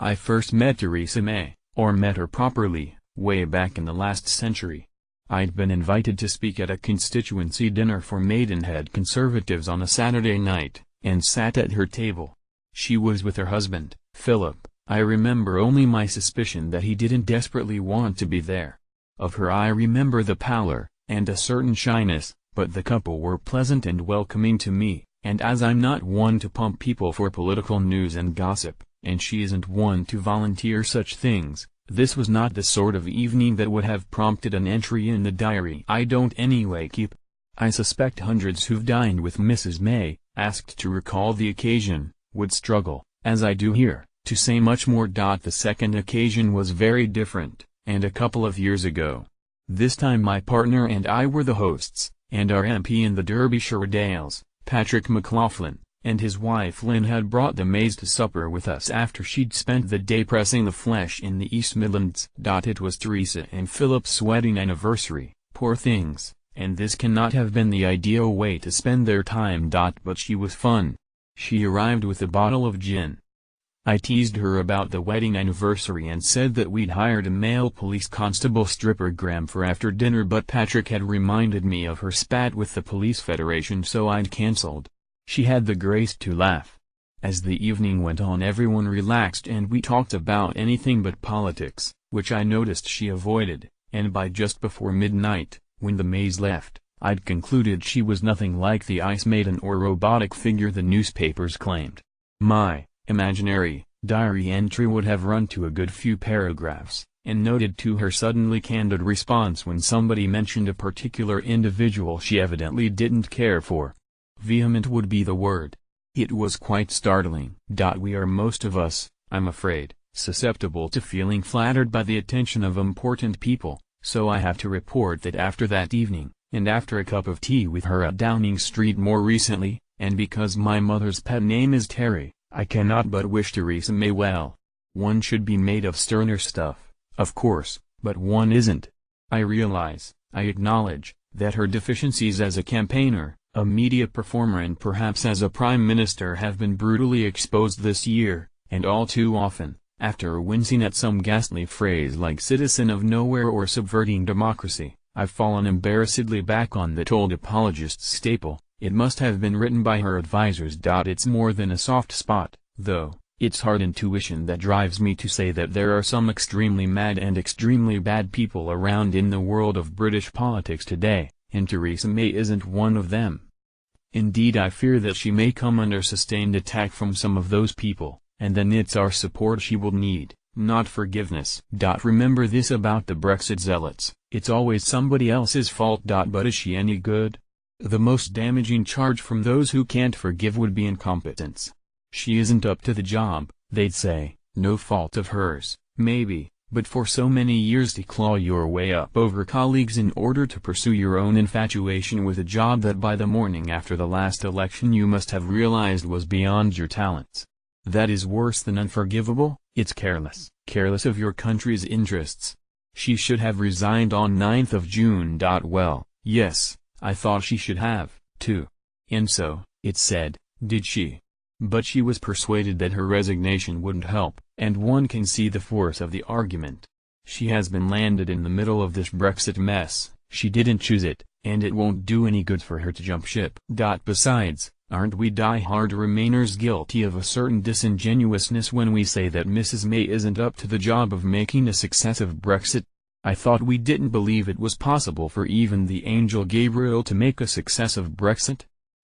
I first met Theresa May, or met her properly, way back in the last century. I'd been invited to speak at a constituency dinner for Maidenhead Conservatives on a Saturday night, and sat at her table. She was with her husband, Philip. I remember only my suspicion that he didn't desperately want to be there. Of her I remember the pallor, and a certain shyness, but the couple were pleasant and welcoming to me, and as I'm not one to pump people for political news and gossip, and she isn't one to volunteer such things, this was not the sort of evening that would have prompted an entry in the diary I don't anyway keep. I suspect hundreds who've dined with Mrs. May, asked to recall the occasion, would struggle, as I do here, to say much more. The second occasion was very different, and a couple of years ago. This time my partner and I were the hosts, and our MP in the Derbyshire Dales, Patrick McLaughlin, and his wife Lynn had brought the Mays to supper with us after she'd spent the day pressing the flesh in the East Midlands. It was Theresa and Philip's wedding anniversary, poor things, and this cannot have been the ideal way to spend their time. But she was fun. She arrived with a bottle of gin. I teased her about the wedding anniversary and said that we'd hired a male police constable strippergram for after dinner, but Patrick had reminded me of her spat with the Police Federation, so I'd cancelled. She had the grace to laugh. As the evening went on, everyone relaxed and we talked about anything but politics, which I noticed she avoided, and by just before midnight, when the Mays left, I'd concluded she was nothing like the ice maiden or robotic figure the newspapers claimed. My imaginary diary entry would have run to a good few paragraphs, and noted to her suddenly candid response when somebody mentioned a particular individual she evidently didn't care for. Vehement would be the word. It was quite startling. We are most of us, I'm afraid, susceptible to feeling flattered by the attention of important people, so I have to report that after that evening, and after a cup of tea with her at Downing Street more recently, and because my mother's pet name is Terry, I cannot but wish Theresa May well. One should be made of sterner stuff, of course, but one isn't. I realize, I acknowledge, that her deficiencies as a campaigner, a media performer and perhaps as a prime minister have been brutally exposed this year, and all too often, after wincing at some ghastly phrase like citizen of nowhere or subverting democracy, I've fallen embarrassedly back on that old apologist staple. It must have been written by her advisers. It's more than a soft spot, though. It's hard intuition that drives me to say that there are some extremely mad and extremely bad people around in the world of British politics today, and Theresa May isn't one of them. Indeed, I fear that she may come under sustained attack from some of those people, and then it's our support she will need, not forgiveness. Remember this about the Brexit zealots, it's always somebody else's fault. But is she any good? The most damaging charge from those who can't forgive would be incompetence. She isn't up to the job, they'd say, no fault of hers, maybe, but for so many years to claw your way up over colleagues in order to pursue your own infatuation with a job that by the morning after the last election you must have realized was beyond your talents. That is worse than unforgivable. It's careless of your country's interests. She should have resigned on 9th of June. Well, yes, I thought she should have, too. And so, it said, did she? But she was persuaded that her resignation wouldn't help, and one can see the force of the argument. She has been landed in the middle of this Brexit mess, she didn't choose it, and it won't do any good for her to jump ship. Besides, aren't we die-hard Remainers guilty of a certain disingenuousness when we say that Mrs. May isn't up to the job of making a success of Brexit? I thought we didn't believe it was possible for even the angel Gabriel to make a success of Brexit?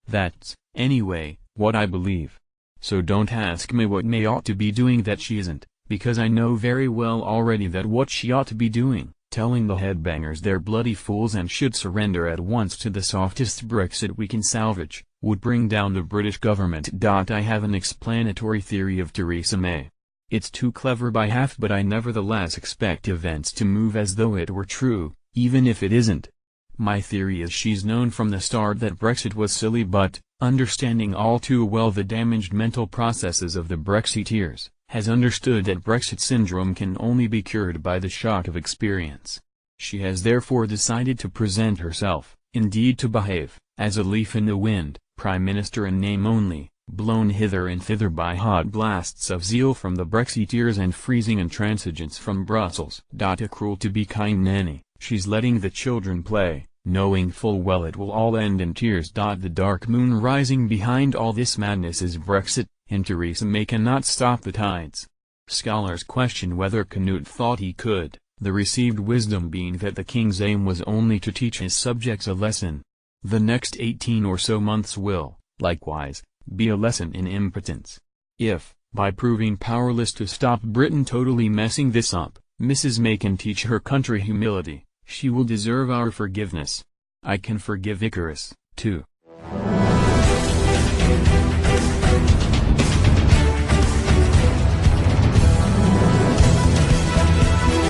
That's, anyway, what I believe. So don't ask me what May ought to be doing that she isn't, because I know very well already that what she ought to be doing, telling the headbangers they're bloody fools and should surrender at once to the softest Brexit we can salvage, would bring down the British government. I have an explanatory theory of Theresa May. It's too clever by half, but I nevertheless expect events to move as though it were true, even if it isn't. My theory is she's known from the start that Brexit was silly, but, understanding all too well the damaged mental processes of the Brexiteers, has understood that Brexit syndrome can only be cured by the shock of experience. She has therefore decided to present herself, indeed to behave, as a leaf in the wind, Prime Minister in name only, blown hither and thither by hot blasts of zeal from the Brexiteers and freezing intransigence from Brussels. A cruel to be kind nanny, she's letting the children play, knowing full well it will all end in tears. The dark moon rising behind all this madness is Brexit, and Theresa May cannot stop the tides. Scholars question whether Canute thought he could, the received wisdom being that the king's aim was only to teach his subjects a lesson. The next 18 or so months will, likewise, be a lesson in impotence. If, by proving powerless to stop Britain totally messing this up, Mrs. May can teach her country humility, she will deserve our forgiveness. I can forgive Icarus, too.